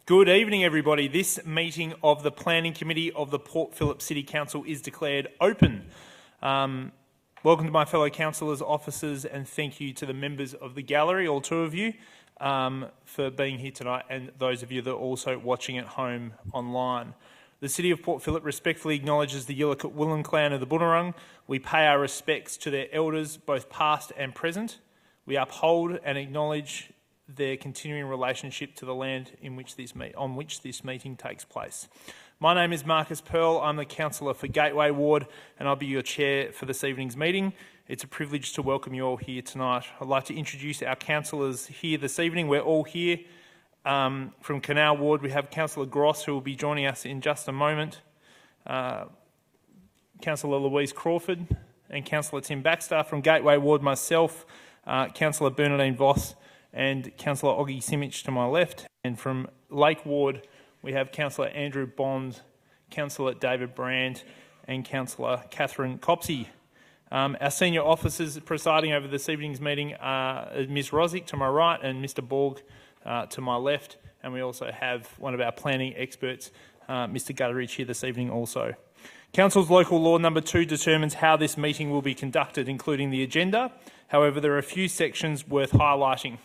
Good evening, everybody. This meeting of the Planning Committee of the Port Phillip City Council is declared open. Welcome to my fellow councillors, officers, and thank you to the members of the gallery, all two of you, for being here tonight, and those of you that are also watching at home online. The City of Port Phillip respectfully acknowledges the Yillikit Willen clan of the Bunurong. We pay our respects to their elders, both past and present. We uphold and acknowledge their continuing relationship to the land on which this meeting takes place. My name is Marcus Pearl. I'm the councillor for Gateway Ward, and I'll be your chair for this evening's meeting. It's a privilege to welcome you all here tonight. I'd like to introduce our councillors here this evening. We're all here from Canal Ward. We have Councillor Gross, who will be joining us in just a moment, Councillor Louise Crawford and Councillor Tim Baxter. From Gateway Ward, myself, Councillor Bernadine Voss, and Councillor Oggie Simic to my left. And from Lake Ward, we have Councillor Andrew Bond, Councillor David Brand, and Councillor Catherine Copsey. Our senior officers presiding over this evening's meeting are Ms Rosick to my right and Mr Borg to my left. And we also have one of our planning experts, Mr Gutteridge, here this evening also. Council's Local Law Number 2 determines how this meeting will be conducted, including the agenda. However, there are a few sections worth highlighting.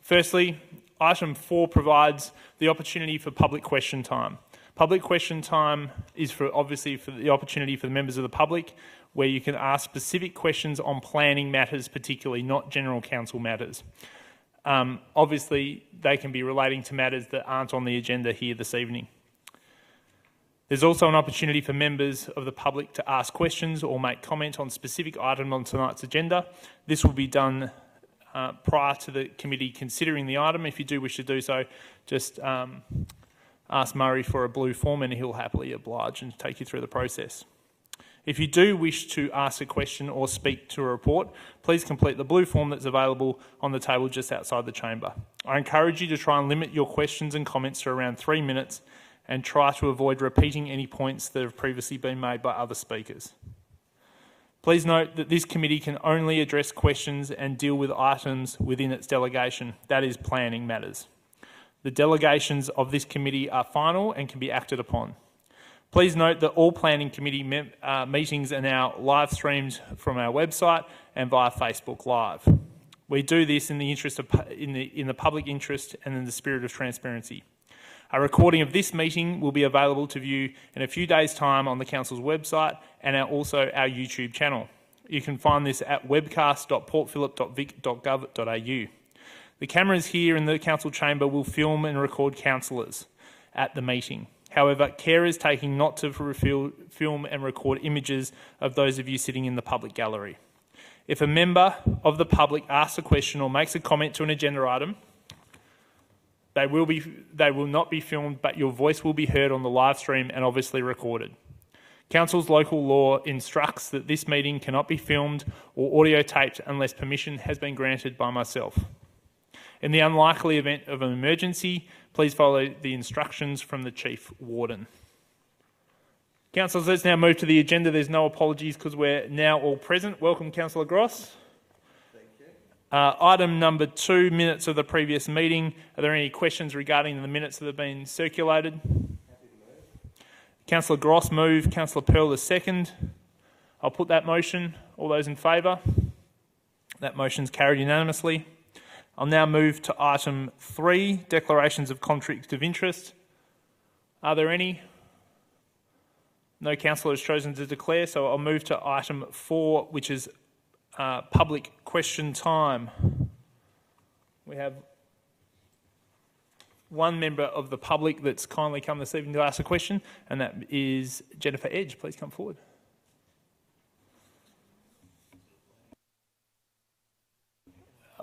Firstly, item 4 provides the opportunity for public question time. Public question time is obviously for the opportunity for the members of the public, where you can ask specific questions on planning matters, particularly, not general council matters. Obviously, they can be relating to matters that aren't on the agenda here this evening. There's also an opportunity for members of the public to ask questions or make comment on specific items on tonight's agenda. This will be done prior to the committee considering the item. If you do wish to do so, just ask Murray for a blue form and he'll happily oblige and take you through the process. If you do wish to ask a question or speak to a report, please complete the blue form that's available on the table just outside the chamber. I encourage you to try and limit your questions and comments to around 3 minutes and try to avoid repeating any points that have previously been made by other speakers. Please note that this committee can only address questions and deal with items within its delegation, that is, planning matters. The delegations of this committee are final and can be acted upon. Please note that all planning committee meetings are now live streamed from our website and via Facebook Live. We do this in the interest of in the public interest and in the spirit of transparency. A recording of this meeting will be available to view in a few days' time on the Council's website and also our YouTube channel. You can find this at webcast.portphillip.vic.gov.au. The cameras here in the Council chamber will film and record councillors at the meeting. However, care is taken not to film and record images of those of you sitting in the public gallery. If a member of the public asks a question or makes a comment to an agenda item, they will not be filmed, but your voice will be heard on the live stream and obviously recorded. Council's local law instructs that this meeting cannot be filmed or audio taped unless permission has been granted by myself. In the unlikely event of an emergency, please follow the instructions from the Chief Warden. Councillors, let's now move to the agenda. There's no apologies because we're now all present. Welcome, Councillor Gross. Item number 2, minutes of the previous meeting. Are there any questions regarding the minutes that have been circulated? Happy to move. Councillor Gross move, Councillor Pearl the second. I'll put that motion. All those in favour? That motion's carried unanimously. I'll now move to item 3, declarations of conflict of interest. Are there any? No councillor has chosen to declare, so I'll move to item 4, which is public question time. We have one member of the public that's kindly come this evening to ask a question, and that is Jennifer Edge. Please come forward.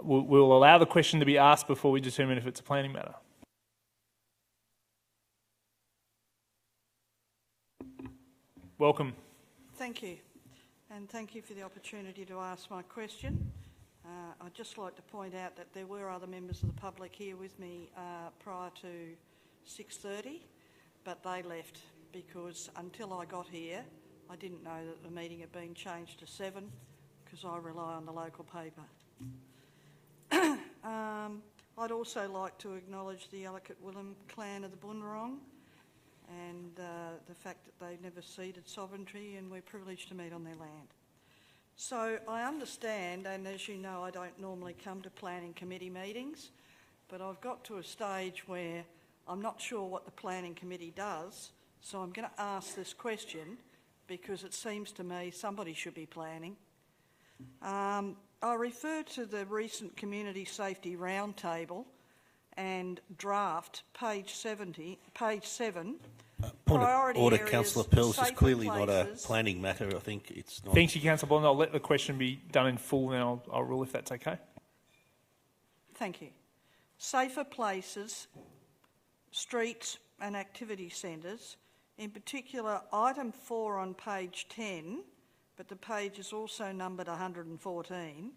We'll allow the question to be asked before we determine if it's a planning matter. Welcome. Thank you. And thank you for the opportunity to ask my question. I'd just like to point out that there were other members of the public here with me prior to 6:30, but they left because until I got here, I didn't know that the meeting had been changed to 7 because I rely on the local paper. I'd also like to acknowledge the Delegate Willem clan of the Bunurong and the fact that they never ceded sovereignty, and we're privileged to meet on their land. So I understand, and as you know, I don't normally come to planning committee meetings, but I've got to a stage where I'm not sure what the planning committee does, so I'm going to ask this question because it seems to me somebody should be planning. I refer to the recent Community Safety Roundtable and draft, page 7. Point of order, Councillor Pearl. This is clearly not a planning matter. I think it's not. Thank you, Councillor Bond. I'll let the question be done in full, and I'll rule if that's okay. Thank you. Safer places, streets and activity centres, in particular item 4 on page 10, but the page is also numbered 114,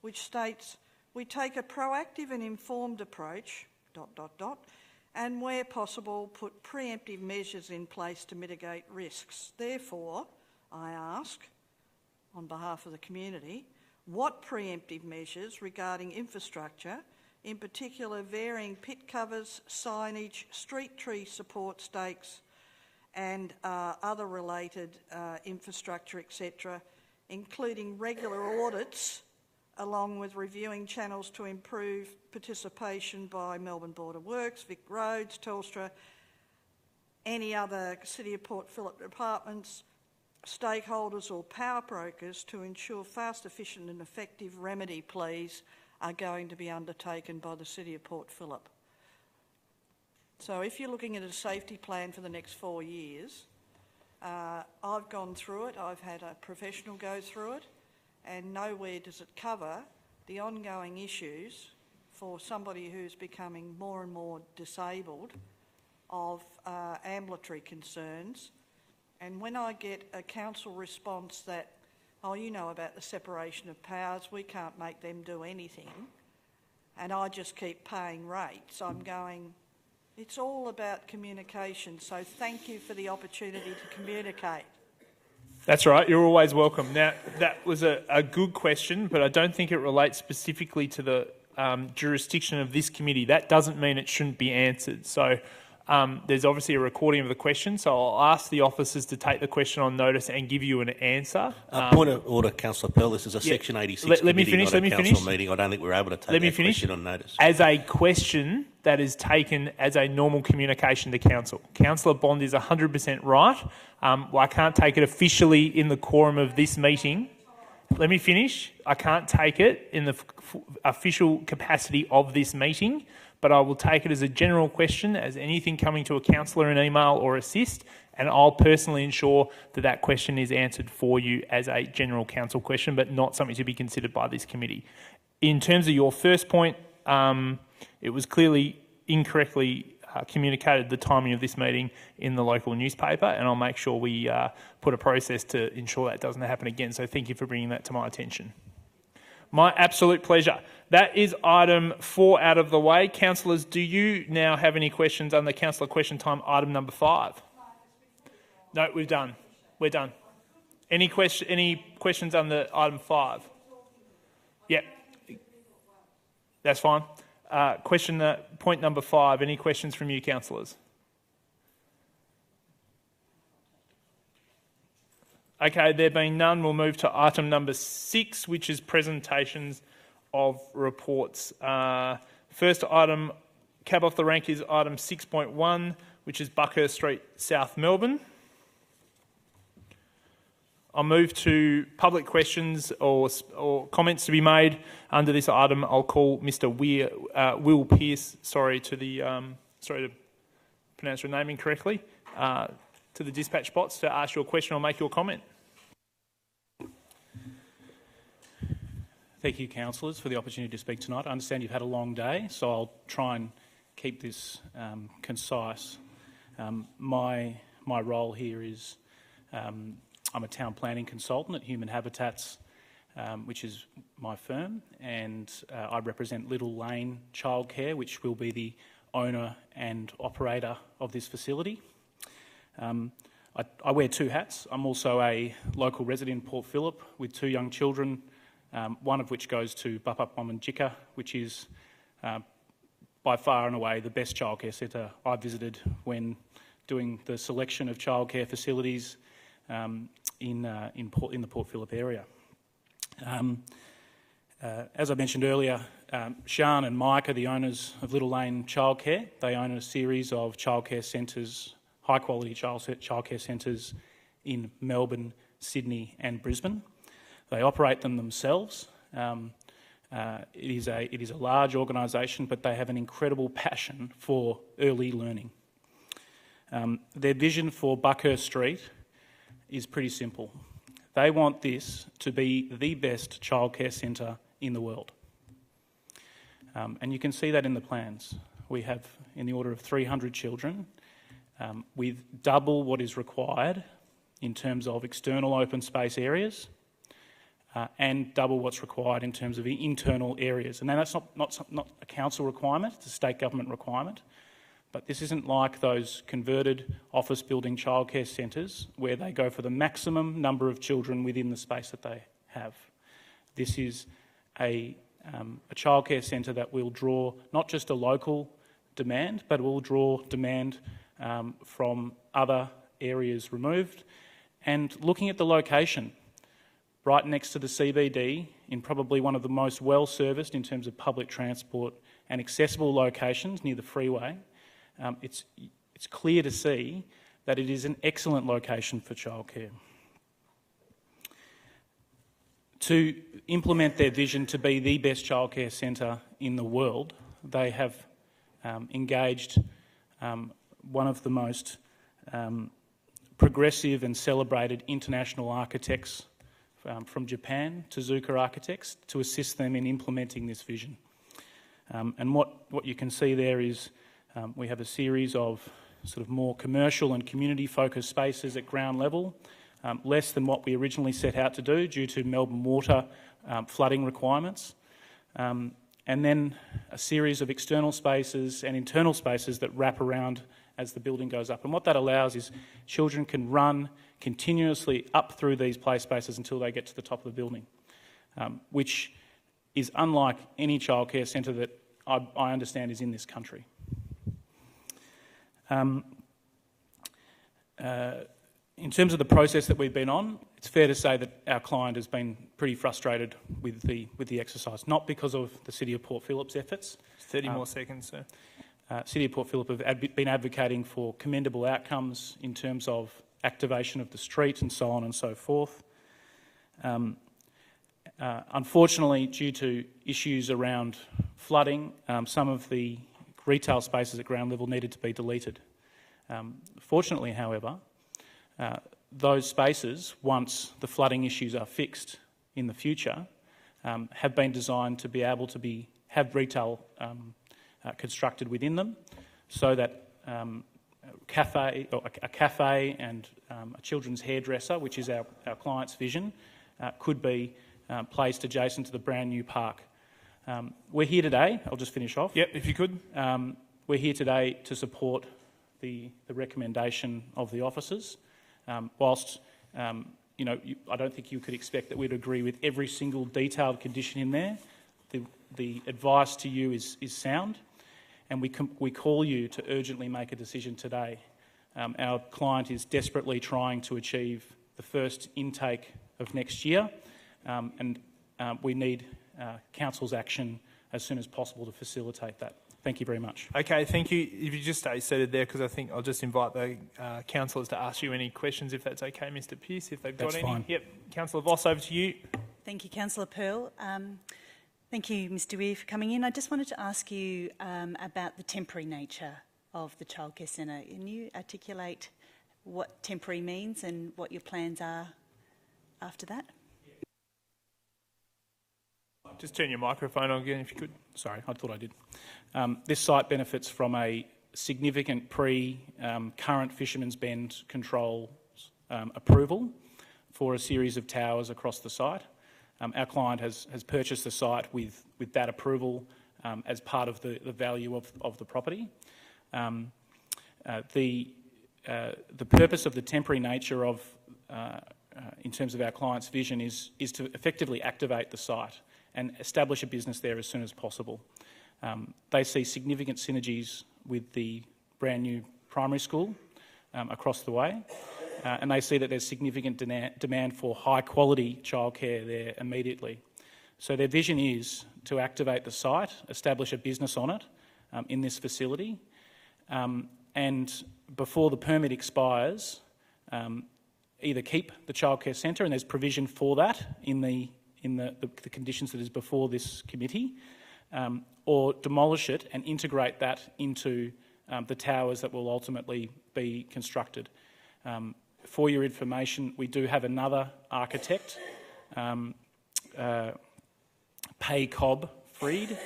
which states, we take a proactive and informed approach, ... and where possible put preemptive measures in place to mitigate risks. Therefore, I ask, on behalf of the community, what preemptive measures regarding infrastructure, in particular varying pit covers, signage, street tree support stakes and other related infrastructure, etc., including regular audits, along with reviewing channels to improve participation by Melbourne Border Works, Vic Roads, Telstra, any other City of Port Phillip departments, stakeholders or power brokers to ensure fast, efficient and effective remedy pleas are going to be undertaken by the City of Port Phillip. So if you're looking at a safety plan for the next 4 years, I've gone through it, I've had a professional go through it, and nowhere does it cover the ongoing issues for somebody who's becoming more and more disabled of ambulatory concerns. And when I get a council response that, oh, you know about the separation of powers, we can't make them do anything, and I just keep paying rates, I'm going, it's all about communication, so thank you for the opportunity to communicate. That's right, you're always welcome. Now, that was a good question, but I don't think it relates specifically to the jurisdiction of this committee. That doesn't mean it shouldn't be answered. So there's obviously a recording of the question, so I'll ask the officers to take the question on notice and give you an answer. Point of order, Councillor Pearl. This is a Section 86 committee, not a council meeting. I don't think we're able to take that question on notice. As a question that is taken as a normal communication to council. Councillor Bond is 100% right. I can't take it officially in the quorum of this meeting. Let me finish. I can't take it in the official capacity of this meeting, but I will take it as a general question, as anything coming to a councillor in email or assist, and I'll personally ensure that that question is answered for you as a general council question, but not something to be considered by this committee. In terms of your first point, it was clearly incorrectly communicated the timing of this meeting in the local newspaper, and I'll make sure we put a process to ensure that doesn't happen again. So thank you for bringing that to my attention. My absolute pleasure. That is item 4 out of the way. Councillors, do you now have any questions under councillor question time, item number 5? No, we've done. We're done. Any questions under item 5? Yeah. That's fine. Point number 5. Any questions from you, councillors? Okay, there being none, we'll move to item number 6, which is presentations of reports. First item, cab off the rank, is item 6.1, which is Buckhurst Street, South Melbourne. I'll move to public questions or comments to be made under this item. I'll call Mr. Will Pearce, sorry to pronounce your name incorrectly, to the dispatch box to ask your question or make your comment. Thank you, councillors, for the opportunity to speak tonight. I understand you've had a long day, so I'll try and keep this concise. My role here is I'm a town planning consultant at Human Habitats, which is my firm, and I represent Little Lane Childcare, which will be the owner and operator of this facility. I wear 2 hats. I'm also a local resident in Port Phillip with 2 young children, one of which goes to Bupapwamandjika, which is by far and away the best childcare centre I visited when doing the selection of childcare facilities in the Port Phillip area. As I mentioned earlier, Sian and Mike are the owners of Little Lane Childcare. They own a series of childcare centres, high-quality childcare centres in Melbourne, Sydney and Brisbane. They operate them themselves. It is a large organisation, but they have an incredible passion for early learning. Their vision for Buckhurst Street is pretty simple. They want this to be the best childcare centre in the world. And you can see that in the plans. We have in the order of 300 children with double what is required in terms of external open space areas and double what's required in terms of internal areas. And now that's not a council requirement, it's a state government requirement. But this isn't like those converted office building childcare centres where they go for the maximum number of children within the space that they have. This is a childcare centre that will draw not just a local demand, but will draw demand from other areas removed. And looking at the location, right next to the CBD, in probably one of the most well-serviced in terms of public transport and accessible locations near the freeway, it's clear to see that it is an excellent location for childcare. To implement their vision to be the best childcare centre in the world, they have engaged one of the most progressive and celebrated international architects from Japan, Tezuka Architects, to assist them in implementing this vision. And what you can see there is we have a series of sort of more commercial and community-focused spaces at ground level, less than what we originally set out to do due to Melbourne water flooding requirements, and then a series of external spaces and internal spaces that wrap around as the building goes up. And what that allows is children can run continuously up through these play spaces until they get to the top of the building, which is unlike any childcare centre that I understand is in this country. In terms of the process that we've been on, it's fair to say that our client has been pretty frustrated with the exercise, not because of the City of Port Phillip's efforts. 30 more seconds, sir. City of Port Phillip have been advocating for commendable outcomes in terms of activation of the street and so on and so forth. Unfortunately, due to issues around flooding, some of the retail spaces at ground level needed to be deleted. Fortunately, however, those spaces, once the flooding issues are fixed in the future, have been designed to be able to have retail constructed within them, so that a cafe and a children's hairdresser, which is our client's vision, could be placed adjacent to the brand new park. We're here today. I'll just finish off. Yep, if you could. We're here today to support the recommendation of the officers. Whilst I don't think you could expect that we'd agree with every single detailed condition in there. The advice to you is sound, and we call you to urgently make a decision today. Our client is desperately trying to achieve the first intake of next year, and we need Council's action as soon as possible to facilitate that. Thank you very much. Okay, thank you. If you just stay seated there, because I think I'll just invite the councillors to ask you any questions, if that's okay, Mr Pearce, if they've got any. Fine. Yep. Councillor Voss, over to you. Thank you, Councillor Pearl. Thank you, Mr Weir, for coming in. I just wanted to ask you about the temporary nature of the childcare centre. Can you articulate what temporary means and what your plans are after that? Just turn your microphone on again if you could. Sorry, I thought I did. This site benefits from a significant current Fisherman's Bend control approval for a series of towers across the site. Our client has purchased the site with that approval as part of the value of the property. The purpose of the temporary nature of, in terms of our client's vision, is to effectively activate the site and establish a business there as soon as possible. They see significant synergies with the brand new primary school across the way, and they see that there's significant demand for high quality childcare there immediately. So their vision is to activate the site, establish a business on it in this facility, and before the permit expires, either keep the childcare centre, and there's provision for that in the conditions that is before this committee, or demolish it and integrate that into the towers that will ultimately be constructed. For your information, we do have another architect, Pay Cobb Freed,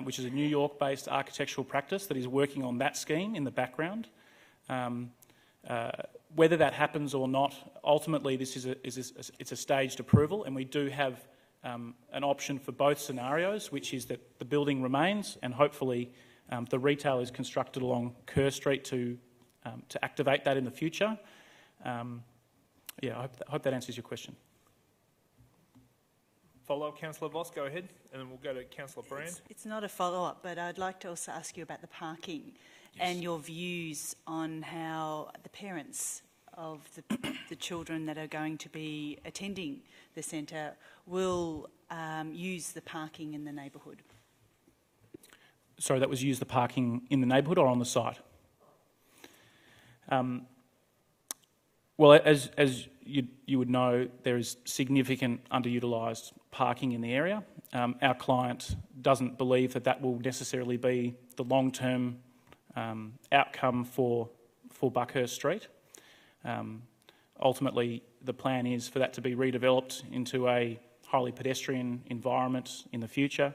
which is a New York-based architectural practice that is working on that scheme in the background. Whether that happens or not, ultimately this it's a staged approval, and we do have an option for both scenarios, which is that the building remains and hopefully the retail is constructed along Kerr Street to activate that in the future. I hope that answers your question. Follow-up, Councillor Voss, go ahead, and then we'll go to Councillor Brand. It's not a follow-up, but I'd like to also ask you about the parking and your views on how the parents of the children that are going to be attending the centre will use the parking in the neighbourhood. Sorry, that was use the parking in the neighbourhood or on the site? Well, as you would know, there is significant underutilised parking in the area. Our client doesn't believe that will necessarily be the long-term outcome for Buckhurst Street. Ultimately, the plan is for that to be redeveloped into a highly pedestrian environment in the future.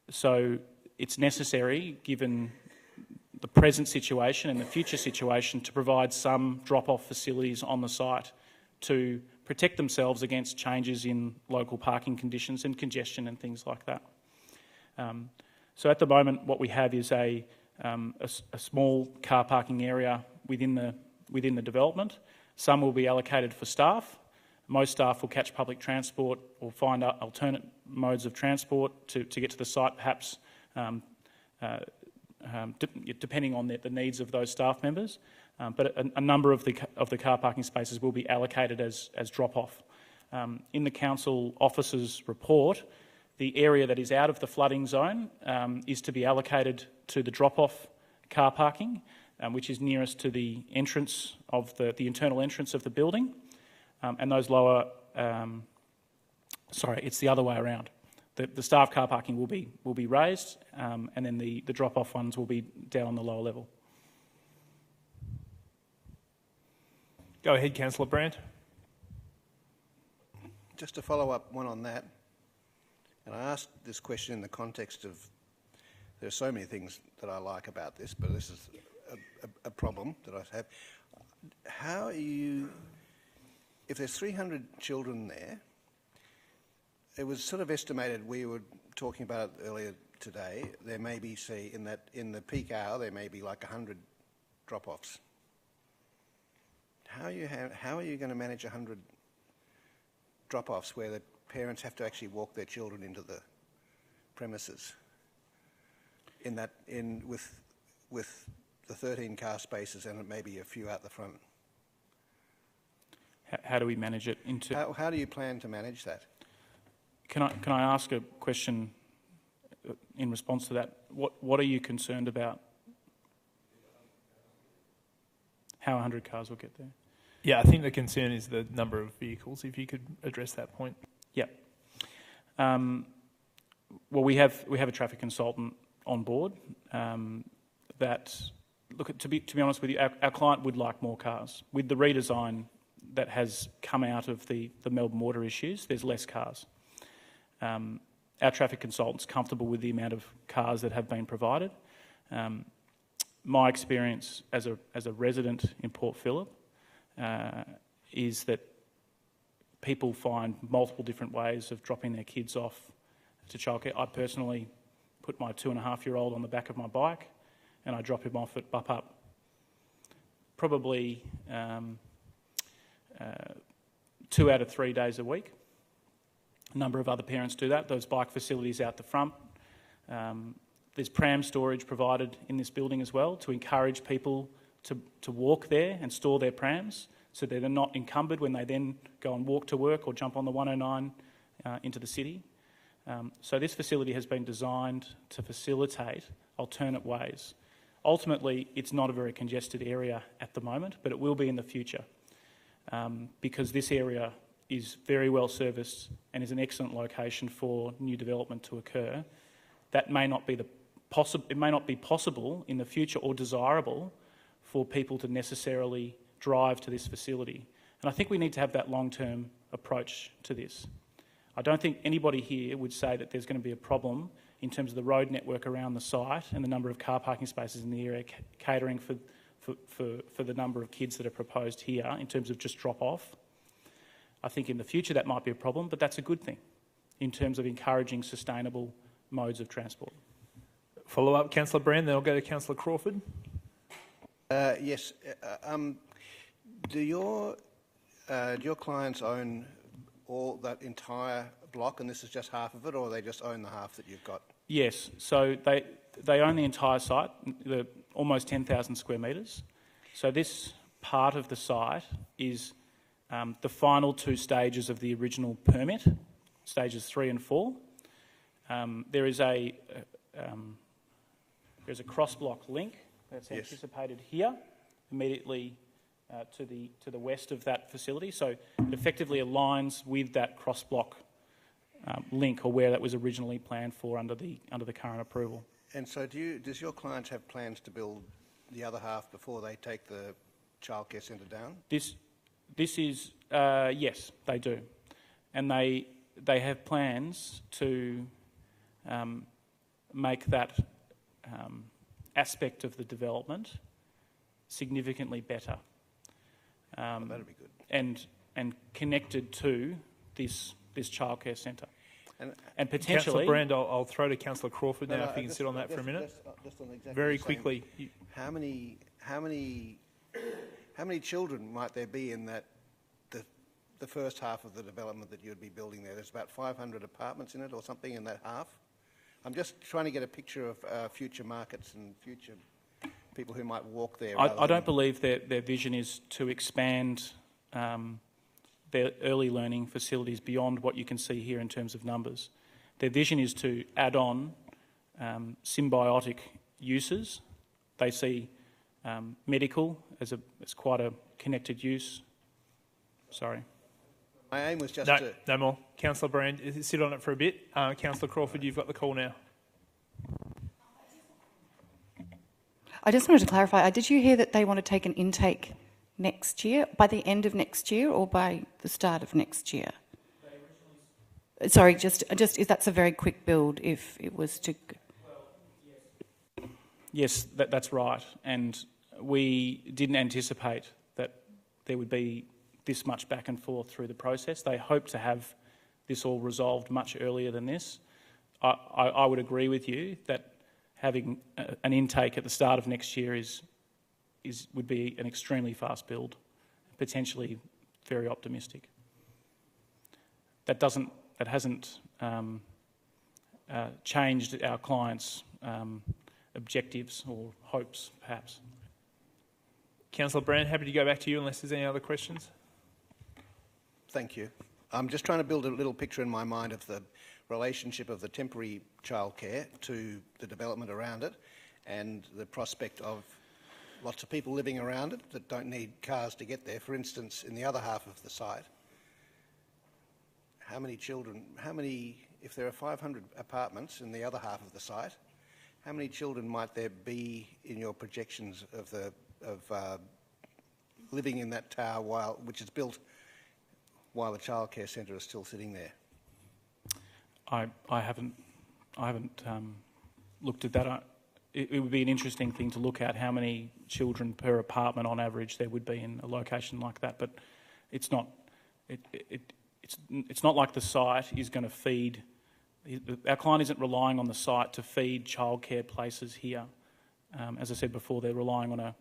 So it's necessary, given the present situation and the future situation, to provide some drop-off facilities on the site to protect themselves against changes in local parking conditions and congestion and things like that. So at the moment, what we have is a small car parking area within the development. Some will be allocated for staff. Most staff will catch public transport or find alternate modes of transport to get to the site, perhaps depending on the needs of those staff members. But a number of the car parking spaces will be allocated as drop-off. In the council officer's report, the area that is out of the flooding zone is to be allocated to the drop-off car parking, which is nearest to the entrance of the internal entrance of the building, and those lower. Sorry, it's the other way around. The staff car parking will be raised, and then the drop-off ones will be down on the lower level. Go ahead, Councillor Brandt. Just to follow up one on that, and I asked this question in the context of there are so many things that I like about this, but this is a problem that I have. How are you, if there's 300 children there, it was sort of estimated, we were talking about it earlier today, there may be, say, in the peak hour, there may be like 100 drop-offs. How are you going to manage 100 drop-offs where the parents have to actually walk their children into the premises with the 13 car spaces and maybe a few out the front? How do we manage it? How do you plan to manage that? Can I ask a question in response to that? What are you concerned about? How 100 cars will get there? Yeah, I think the concern is the number of vehicles, if you could address that point. Yeah. Well, we have a traffic consultant on board that, look, to be honest with you, our client would like more cars. With the redesign that has come out of the Melbourne water issues, there's less cars. Our traffic consultant's comfortable with the amount of cars that have been provided. My experience as a resident in Port Phillip is that people find multiple different ways of dropping their kids off to childcare. I personally put my 2.5-year-old on the back of my bike and I drop him off at Buckhurst probably 2 out of 3 days a week. A number of other parents do that. Those bike facilities out the front There's pram storage provided in this building as well to encourage people to walk there and store their prams so that they're not encumbered when they then go and walk to work or jump on the 109 into the city. So this facility has been designed to facilitate alternate ways. Ultimately, it's not a very congested area at the moment, but it will be in the future because this area is very well serviced and is an excellent location for new development to occur. That may not be it may not be possible in the future or desirable for people to necessarily drive to this facility. And I think we need to have that long-term approach to this. I don't think anybody here would say that there's going to be a problem in terms of the road network around the site and the number of car parking spaces in the area catering for the number of kids that are proposed here in terms of just drop-off. I think in the future that might be a problem, but that's a good thing in terms of encouraging sustainable modes of transport. Follow up, Councillor Brand, then I'll go to Councillor Crawford. Yes. Do your clients own all that entire block, and this is just half of it, or they just own the half that you've got? Yes. So they own the entire site, the almost 10,000 square metres. So this part of the site is the final two stages of the original permit, stages 3 and 4. There's a cross-block link that's anticipated here, immediately to the west of that facility. So it effectively aligns with that cross-block link, or where that was originally planned for under the current approval. And so, does your clients have plans to build the other half before they take the childcare centre down? This is yes, they do, and they have plans to make that aspect of the development significantly better. That'd be good. And connected to this childcare centre. And potentially... Councillor Brand, I'll throw to Councillor Crawford now, if you can sit on that for a minute. Just on exactly Very quickly. How many children might there be in that the first half of the development that you'd be building there? There's about 500 apartments in it or something in that half. I'm just trying to get a picture of future markets and future people who might walk there. I don't believe their vision is to expand their early learning facilities beyond what you can see here in terms of numbers. Their vision is to add on symbiotic uses. They see medical as quite a connected use. Sorry. My aim was just No more. Councillor Brand, sit on it for a bit. Councillor Crawford, you've got the call now. I just wanted to clarify, did you hear that they want to take an intake next year, by the end of next year or by the start of next year? Sorry, just that's a very quick build if it was to... Yes, that's right. And we didn't anticipate that there would be this much back and forth through the process. They hope to have this all resolved much earlier than this. I would agree with you that having an intake at the start of next year would be an extremely fast build, potentially very optimistic. That hasn't changed our clients' objectives or hopes, perhaps. Councillor Brand, happy to go back to you unless there's any other questions. Thank you. I'm just trying to build a little picture in my mind of the relationship of the temporary childcare to the development around it and the prospect of lots of people living around it that don't need cars to get there. For instance, in the other half of the site, if there are 500 apartments in the other half of the site, how many children might there be in your projections of living in that tower which is built while the childcare centre is still sitting there? I haven't looked at that. It would be an interesting thing to look at how many children per apartment on average there would be in a location like that. But it's not. It's not like the site is going to feed. Our client isn't relying on the site to feed childcare places here. As I said before, they're relying on a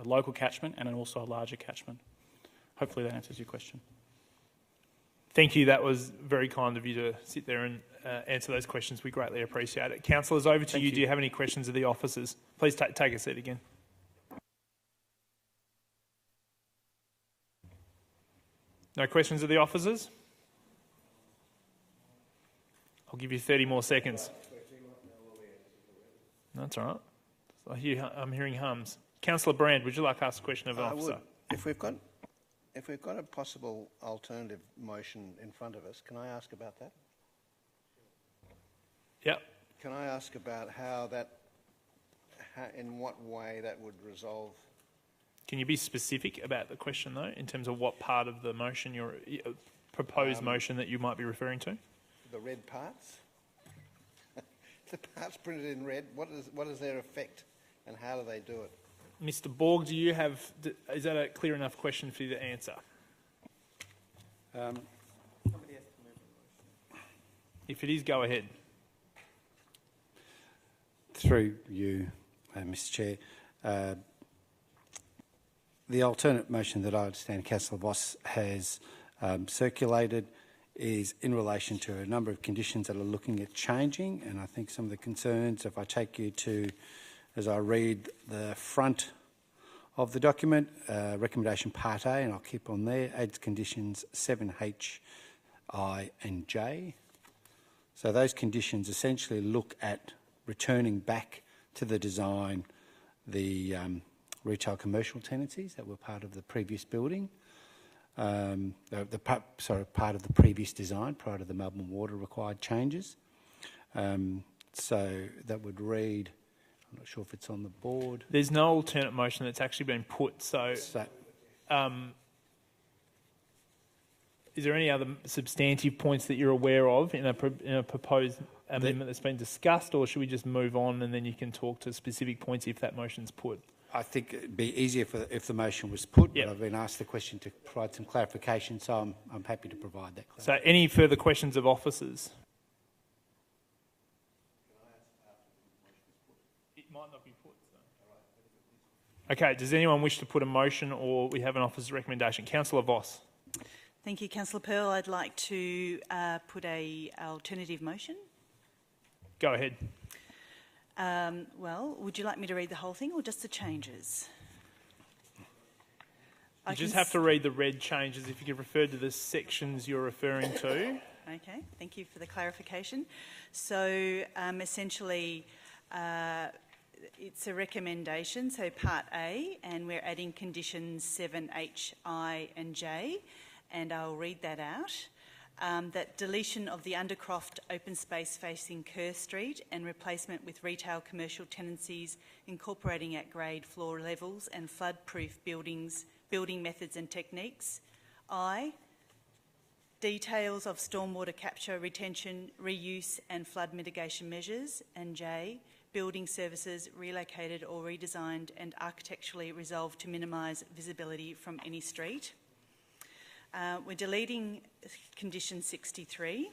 local catchment and also a larger catchment. Hopefully that answers your question. Thank you. That was very kind of you to sit there and answer those questions. We greatly appreciate it. Councillors, over to you. Do you have any questions of the officers? Please take a seat again. No questions of the officers? I'll give you 30 more seconds. That's all right. I'm hearing hums. Councillor Brand, would you like to ask a question of an officer? If we've got a possible alternative motion in front of us, can I ask about that? Yep. Can I ask about in what way that would resolve? Can you be specific about the question, though, in terms of what part of the motion, your proposed motion that you might be referring to? The red parts? The parts printed in red, what is their effect and how do they do it? Mr. Borg, is that a clear enough question for you to answer? If it is, go ahead. Through you, Mr. Chair. The alternate motion that I understand Councillor Voss has circulated is in relation to a number of conditions that are looking at changing, and I think some of the concerns, if I take you to, as I read the front of the document, recommendation part A, and I'll keep on there, adds conditions 7H, I and J. So those conditions essentially look at returning back to the design the retail commercial tenancies that were part of the previous building, part of the previous design prior to the Melbourne Water required changes. So that would read, I'm not sure if it's on the board. There's no alternate motion that's actually been put, so is there any other substantive points that you're aware of in a proposed amendment that's been discussed, or should we just move on and then you can talk to specific points if that motion's put? I think it'd be easier if the motion was put, Yep. but I've been asked the question to provide some clarification, so I'm happy to provide that clarification. So any further questions of officers? It might not be put. So. Okay, does anyone wish to put a motion, or we have an officer's recommendation? Councillor Voss. Thank you, Councillor Pearl. I'd like to put an alternative motion. Go ahead. Well, would you like me to read the whole thing or just the changes? You just have to read the red changes. If you could refer to the sections you're referring to. Okay, thank you for the clarification. So essentially, it's a recommendation, so Part A, and we're adding conditions 7H, I and J, and I'll read that out. That deletion of the Undercroft open space facing Kerr Street and replacement with retail commercial tenancies incorporating at-grade floor levels and flood-proof building methods and techniques. I, details of stormwater capture, retention, reuse and flood mitigation measures. And J, building services relocated or redesigned and architecturally resolved to minimise visibility from any street. We're deleting condition 63.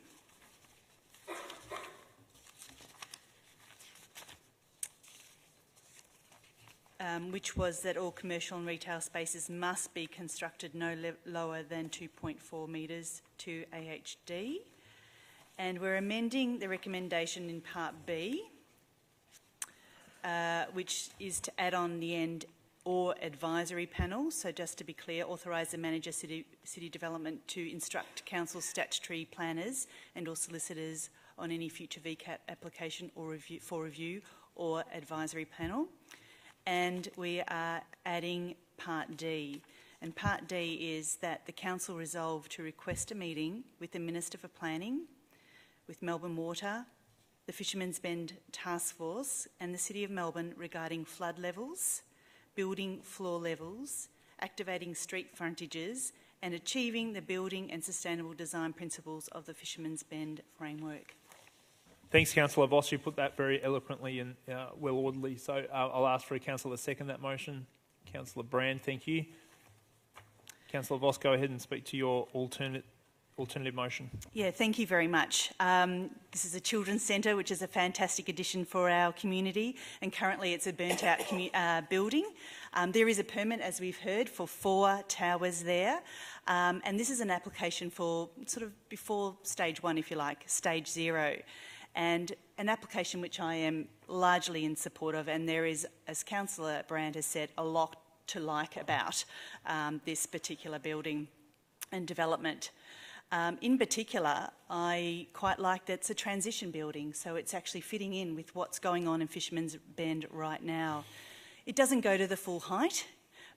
Which was that all commercial and retail spaces must be constructed no lower than 2.4 metres to AHD. And we're amending the recommendation in Part B, which is to add on the end or advisory panel. So just to be clear, authorise the manager city development to instruct council statutory planners and or solicitors on any future VCAT application or review or advisory panel. And we are adding Part D. And Part D is that the council resolve to request a meeting with the Minister for Planning, with Melbourne Water, the Fisherman's Bend Task Force and the City of Melbourne regarding flood levels, building floor levels, activating street frontages and achieving the building and sustainable design principles of the Fisherman's Bend framework. Thanks, Councillor Voss. You put that very eloquently and well orderly. So I'll ask for a councillor to second that motion. Councillor Brand, thank you. Councillor Voss, go ahead and speak to your alternate alternative motion. Yeah, thank you very much. This is a children's centre, which is a fantastic addition for our community, and currently it's a burnt-out building. There is a permit, as we've heard, for 4 towers there, and this is an application for sort of before stage 1, if you like, stage 0, and an application which I am largely in support of, and there is, as Councillor Brand has said, a lot to like about this particular building and development. In particular, I quite like that it's a transition building, so it's actually fitting in with what's going on in Fisherman's Bend right now. It doesn't go to the full height,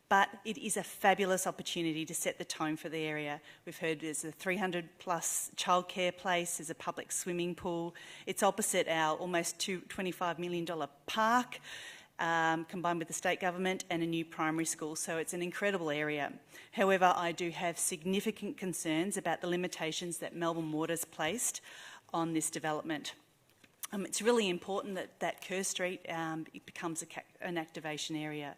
but it is a fabulous opportunity to set the tone for the area. We've heard there's a 300-plus childcare place, there's a public swimming pool. It's opposite our almost $25 million park, combined with the state government, and a new primary school, so it's an incredible area. However, I do have significant concerns about the limitations that Melbourne Water's placed on this development. It's really important that Kerr Street it becomes an activation area.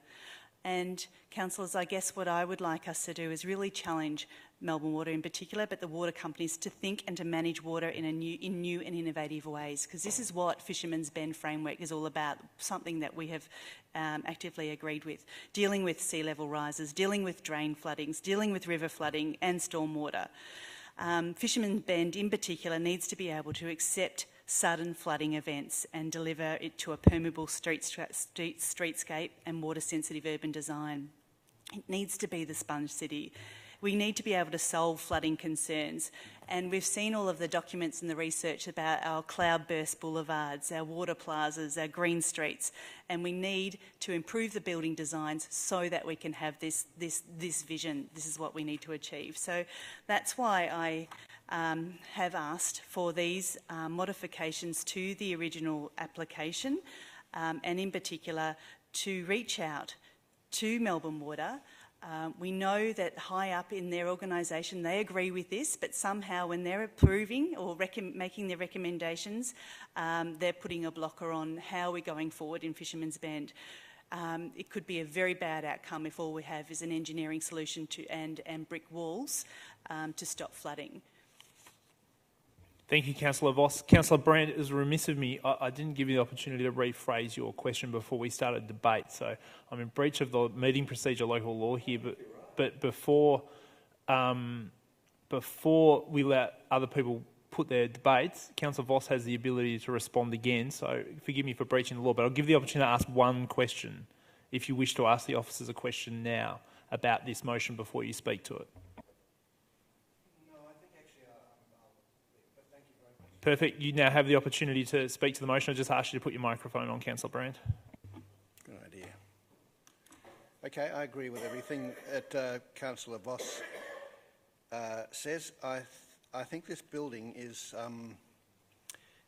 And, councillors, I guess what I would like us to do is really challenge Melbourne Water in particular, but the water companies, to think and to manage water in new and innovative ways, because this is what Fisherman's Bend framework is all about, something that we have actively agreed with, dealing with sea level rises, dealing with drain floodings, dealing with river flooding and stormwater. Fisherman's Bend in particular needs to be able to accept sudden flooding events and deliver it to a permeable streetscape and water-sensitive urban design. It needs to be the sponge city. We need to be able to solve flooding concerns, and we've seen all of the documents and the research about our cloudburst boulevards, our water plazas, our green streets, and we need to improve the building designs so that we can have this vision. This is what we need to achieve. So that's why I have asked for these modifications to the original application, and in particular to reach out to Melbourne Water. We know that high up in their organisation they agree with this, but somehow when they're approving or making their recommendations, they're putting a blocker on how we're going forward in Fisherman's Bend. It could be a very bad outcome if all we have is an engineering solution and brick walls to stop flooding. Thank you, Councillor Voss. Councillor Brand, it was remiss of me. I didn't give you the opportunity to rephrase your question before we started debate, so I'm in breach of the meeting procedure local law here. But before we let other people put their debates, Councillor Voss has the ability to respond again. So forgive me for breaching the law, but I'll give you the opportunity to ask one question if you wish to ask the officers a question now about this motion before you speak to it. Perfect. You now have the opportunity to speak to the motion. I just asked you to put your microphone on, Councillor Brand. Good idea. Okay, I agree with everything that Councillor Voss says. I think this building is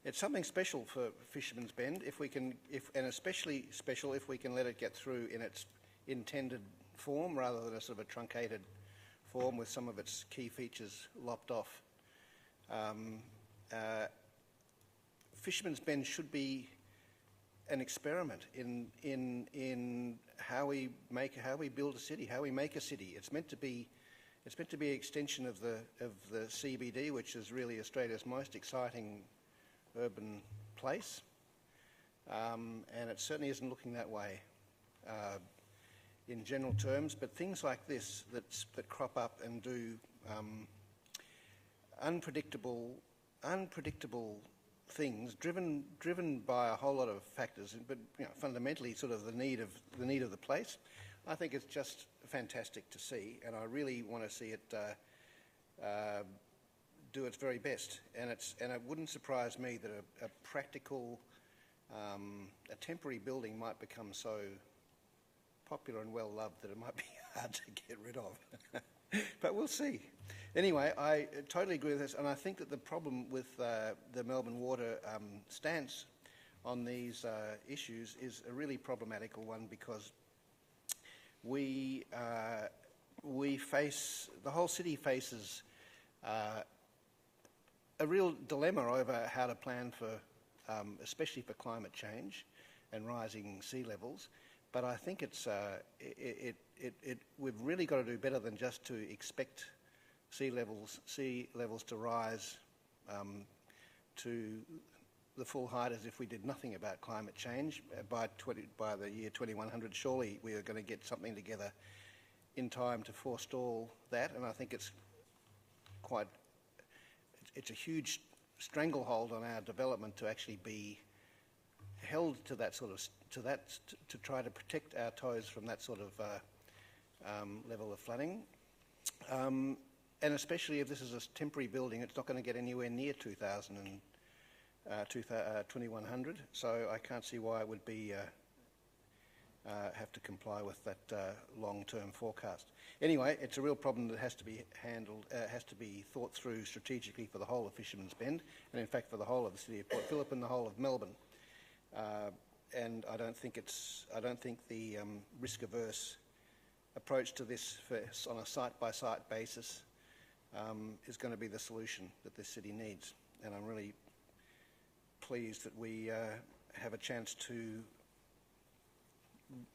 it's something special for Fisherman's Bend, and especially special if we can let it get through in its intended form rather than a sort of a truncated form with some of its key features lopped off. Fisherman's Bend should be an experiment in how we build a city, how we make a city. It's meant to be an extension of the CBD, which is really Australia's most exciting urban place, and it certainly isn't looking that way in general terms. But things like this that crop up and do unpredictable things, driven by a whole lot of factors, but fundamentally sort of the need of the place. I think it's just fantastic to see, and I really want to see it do its very best. And it wouldn't surprise me that a practical, a temporary building might become so popular and well loved that it might be hard to get rid of. But we'll see. Anyway, I totally agree with this, and I think that the problem with the Melbourne Water stance on these issues is a really problematical one, because the whole city faces a real dilemma over how to plan for, especially for climate change and rising sea levels. But I think we've really got to do better than just to expect sea levels to rise to the full height as if we did nothing about climate change by the year 2100. Surely we are going to get something together in time to forestall that, and I think it's a huge stranglehold on our development to actually be held to that to try to protect our toes from that sort of level of flooding. And especially if this is a temporary building, it's not going to get anywhere near 2100. So I can't see why it would be have to comply with that long-term forecast. Anyway, it's a real problem that has to be handled, has to be thought through strategically for the whole of Fisherman's Bend, and in fact for the whole of the city of Port Phillip and the whole of Melbourne. And I don't think the risk-averse approach to this on a site-by-site basis is going to be the solution that this city needs. And I'm really pleased that we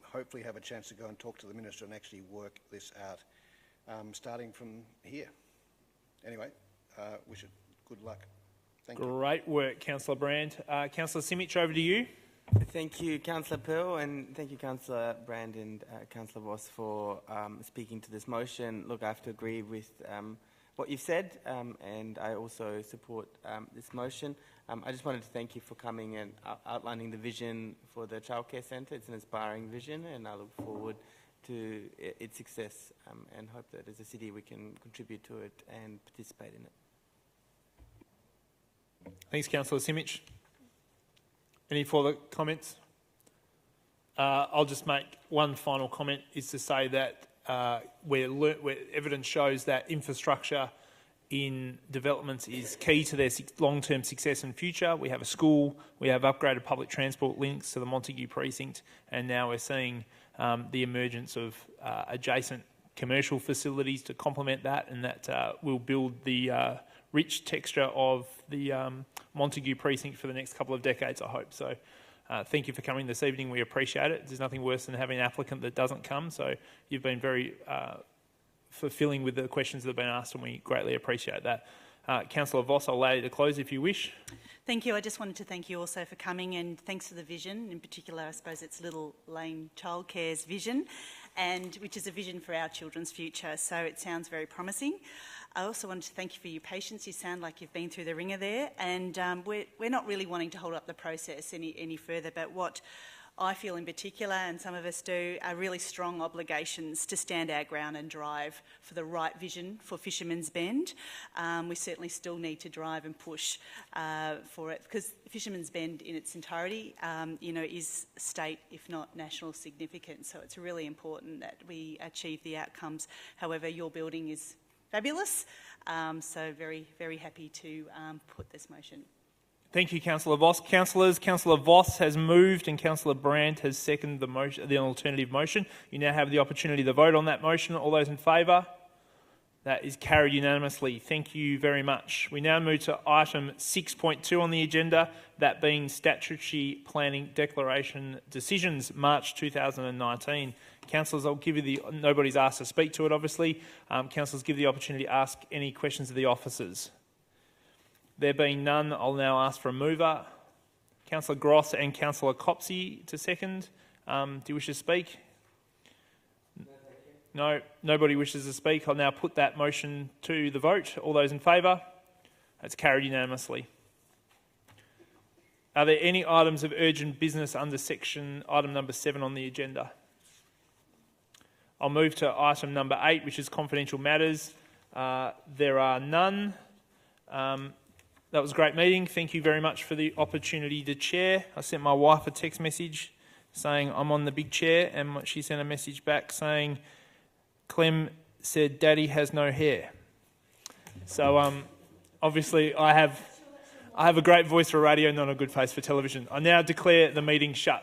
hopefully have a chance to go and talk to the Minister and actually work this out, starting from here. Anyway, wish it good luck. Thank you. Great work, Councillor Brand. Councillor Simic, over to you. Thank you, Councillor Pearl, and thank you, Councillor Brand and Councillor Voss, for speaking to this motion. Look, I have to agree with what you've said, and I also support this motion. I just wanted to thank you for coming and outlining the vision for the childcare centre. It's an inspiring vision, and I look forward to its success and hope that as a city we can contribute to it and participate in it. Thanks, Councillor Simic. Any further comments? I'll just make one final comment, is to say that where evidence shows that infrastructure in developments is key to their long-term success and future. We have a school, we have upgraded public transport links to the Montague precinct, and now we're seeing the emergence of adjacent commercial facilities to complement that, and that will build the rich texture of the Montague precinct for the next couple of decades, I hope. So thank you for coming this evening. We appreciate it. There's nothing worse than having an applicant that doesn't come, so you've been very fulfilling with the questions that have been asked, and we greatly appreciate that. Councillor Voss, I'll allow you to close if you wish. Thank you. I just wanted to thank you also for coming, and thanks for the vision. In particular, I suppose it's Little Lane Childcare's vision, and which is a vision for our children's future. So it sounds very promising. I also wanted to thank you for your patience. You sound like you've been through the ringer there, and we're not really wanting to hold up the process any further, but what I feel in particular, and some of us do, are really strong obligations to stand our ground and drive for the right vision for Fisherman's Bend. We certainly still need to drive and push for it, because Fisherman's Bend in its entirety, is state, if not national, significance. So it's really important that we achieve the outcomes. However, your building is fabulous, so very, very happy to put this motion. Thank you, Councillor Voss. Councillors, Councillor Voss has moved and Councillor Brandt has seconded the alternative motion. You now have the opportunity to vote on that motion. All those in favour? That is carried unanimously. Thank you very much. We now move to item 6.2 on the agenda, that being Statutory Planning Declaration Decisions, March 2019. Councillors, I'll give you nobody's asked to speak to it, obviously. Councillors, give the opportunity to ask any questions of the officers. There being none, I'll now ask for a mover. Councillor Gross and Councillor Copsey to second. Do you wish to speak? No, nobody wishes to speak. I'll now put that motion to the vote. All those in favour? That's carried unanimously. Are there any items of urgent business under item number 7 on the agenda? I'll move to item number 8, which is confidential matters. There are none. That was a great meeting. Thank you very much for the opportunity to chair. I sent my wife a text message saying I'm on the big chair, and she sent a message back saying Clem said Daddy has no hair. So obviously I have a great voice for radio, not a good face for television. I now declare the meeting shut.